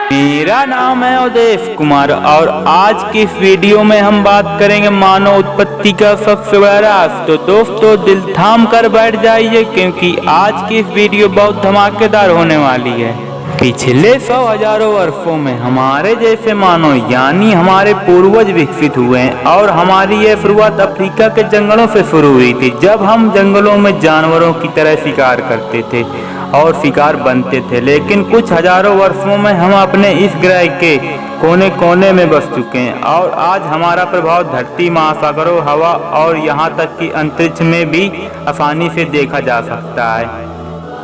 मेरा नाम है अवधेश कुमार और आज की इस वीडियो में हम बात करेंगे मानव उत्पत्ति का सबसे बड़ा राज। तो दोस्तों दिल थाम कर बैठ जाइए क्योंकि आज की इस वीडियो बहुत धमाकेदार होने वाली है। पिछले 100,000 वर्षों में हमारे जैसे मानव यानी हमारे पूर्वज विकसित हुए हैं और हमारी यह शुरुआत अफ्रीका के जंगलों से शुरू हुई थी, जब हम जंगलों में जानवरों की तरह शिकार करते थे और शिकार बनते थे। लेकिन कुछ हजारों वर्षों में हम अपने इस ग्रह के कोने कोने में बस चुके हैं और आज हमारा प्रभाव धरती, महासागरों, हवा और यहाँ तक कि अंतरिक्ष में भी आसानी से देखा जा सकता है।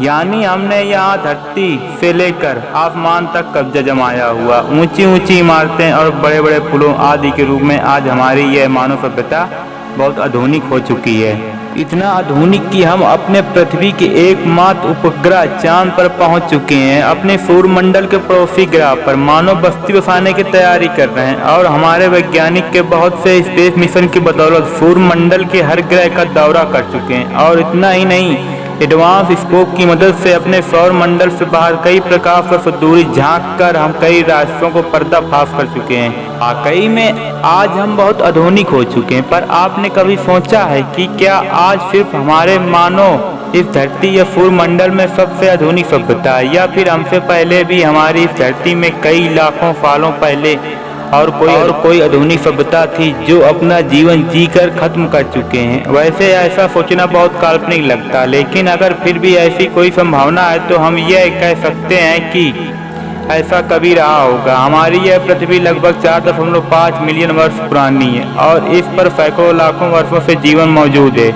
यानी हमने यहाँ धरती से लेकर आसमान तक कब्जा जमाया हुआ। ऊंची ऊंची इमारतें और बड़े बड़े पुलों आदि के रूप में आज हमारी यह मानव सभ्यता बहुत आधुनिक हो चुकी है। इतना आधुनिक कि हम अपने पृथ्वी के एकमात्र उपग्रह चांद पर पहुंच चुके हैं। अपने सूर्यमंडल के पड़ोसी ग्रह पर मानव बस्ती बसाने की तैयारी कर रहे हैं और हमारे वैज्ञानिक के बहुत से स्पेस मिशन की बदौलत सूर्यमंडल के हर ग्रह का दौरा कर चुके हैं। और इतना ही नहीं, एडवांस स्कोप की मदद से अपने सौर मंडल से बाहर कई प्रकाश वर्ष दूरी झांक कर हम कई राष्ट्रों को पर्दाफाश कर चुके हैं। वाकई में आज हम बहुत आधुनिक हो चुके हैं। पर आपने कभी सोचा है कि क्या आज सिर्फ हमारे मानव इस धरती या सूर्यमंडल में सबसे आधुनिक सभ्यता है, या फिर हमसे पहले भी हमारी इस धरती में कई लाखों सालों पहले और कोई आधुनिक सभ्यता थी जो अपना जीवन जीकर खत्म कर चुके हैं। वैसे ऐसा सोचना बहुत काल्पनिक लगता, लेकिन अगर फिर भी ऐसी कोई संभावना है तो हम यह कह सकते हैं कि ऐसा कभी रहा होगा। हमारी यह पृथ्वी लगभग 4.5 मिलियन वर्ष पुरानी है और इस पर सैकड़ों लाखों वर्षों से जीवन मौजूद है।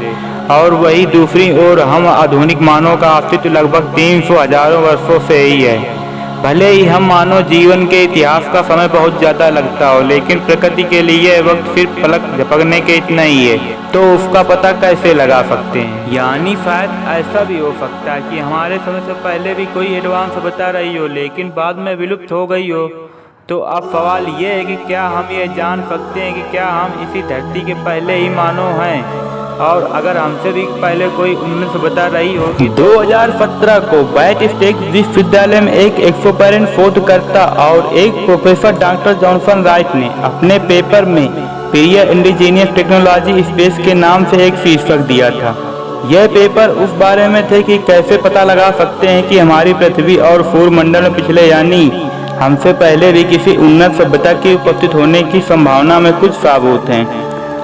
और वही दूसरी ओर हम आधुनिक मानव का अस्तित्व लगभग 300,000 वर्षों से ही है। भले ही हम मानव जीवन के इतिहास का समय बहुत ज़्यादा लगता हो, लेकिन प्रकृति के लिए वक्त सिर्फ पलक झपकने के इतना ही है। तो उसका पता कैसे लगा सकते हैं? यानी शायद ऐसा भी हो सकता है कि हमारे समय से पहले भी कोई एडवांस बता रही हो, लेकिन बाद में विलुप्त हो गई हो। तो अब सवाल ये है कि क्या हम ये जान सकते हैं कि क्या हम इसी धरती के पहले ही मानव हैं? और अगर हमसे भी पहले कोई उन्नत बता रही हो कि 2017 को बैट स्टेक विश्वविद्यालय में एक एक्सोपेरेंट शोधकर्ता और एक प्रोफेसर डॉक्टर जॉनसन राइट ने अपने पेपर में पीरियड इंडिजीनियस टेक्नोलॉजी स्पेस के नाम से एक शीर्षक दिया था। यह पेपर उस बारे में थे कि कैसे पता लगा सकते हैं कि हमारी पृथ्वी और सूर्यमंडल में पिछले यानी हमसे पहले भी किसी उन्नत सभ्यता की उपस्थित होने की संभावना में कुछ सबूत हैं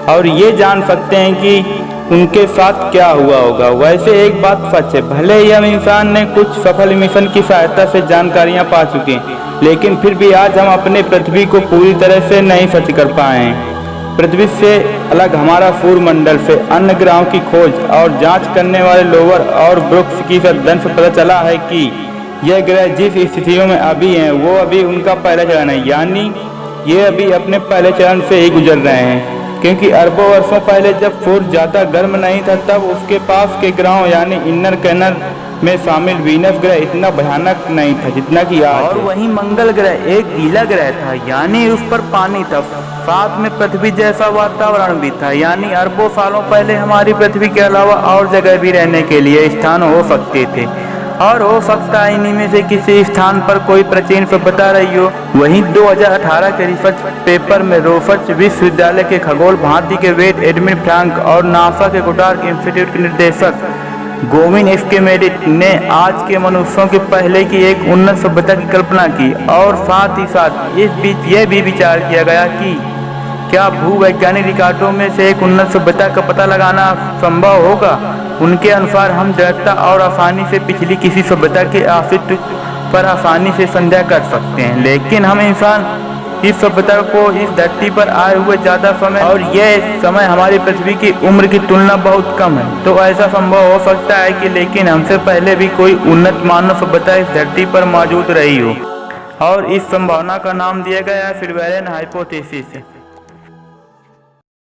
और ये जान सकते हैं कि उनके साथ क्या हुआ होगा। वैसे एक बात सच है, भले ही हम इंसान ने कुछ सफल मिशन की सहायता से जानकारियां पा चुके हैं, लेकिन फिर भी आज हम अपने पृथ्वी को पूरी तरह से नहीं सच कर पाए हैं। पृथ्वी से अलग हमारा सूर्यमंडल से अन्य ग्रहों की खोज और जांच करने वाले लोवर और ब्रुक्स की अध्ययन से पता चला है कि यह ग्रह जिस स्थितियों में अभी हैं वो अभी उनका पहला चरण है, यानी ये अभी अपने पहले चरण से ही गुजर रहे हैं। क्योंकि अरबों वर्षों पहले जब सूर्य ज़्यादा गर्म नहीं था, तब उसके पास के ग्रहों यानी इनर कैनर में शामिल वीनस ग्रह इतना भयानक नहीं था जितना कि आज। और वहीं मंगल ग्रह एक गीला ग्रह था, यानी उस पर पानी था, साथ में पृथ्वी जैसा वातावरण भी था। यानी अरबों सालों पहले हमारी पृथ्वी के अलावा और जगह भी रहने के लिए स्थान हो सकते थे और हो सकता है इन्हीं में से किसी स्थान पर कोई प्राचीन सभ्यता रही हो। वहीं 2018 के रिसर्च पेपर में रोसच विश्वविद्यालय के खगोल भांति के वेद एडमिन फ्रैंक और नासा के गोडार्ड इंस्टीट्यूट के निर्देशक गोविन एस्केमेडिट ने आज के मनुष्यों के पहले की एक उन्नत सभ्यता की कल्पना की। और साथ ही साथ इस बीच यह भी विचार किया गया कि क्या भूवैज्ञानिक रिकॉर्डों में से एक उन्नत सभ्यता का पता लगाना संभव होगा। उनके अनुसार हम दृढ़ता और आसानी से पिछली किसी सभ्यता के अस्तित्व पर आसानी से संदेह कर सकते हैं, लेकिन हम इंसान इस सभ्यता को इस धरती पर आए हुए ज़्यादा समय और यह समय हमारी पृथ्वी की उम्र की तुलना बहुत कम है। तो ऐसा संभव हो सकता है कि लेकिन हमसे पहले भी कोई उन्नत मानव सभ्यता इस धरती पर मौजूद रही हो और इस संभावना का नाम दिया गया है फ्रीवेरियन हाइपोथेसिस।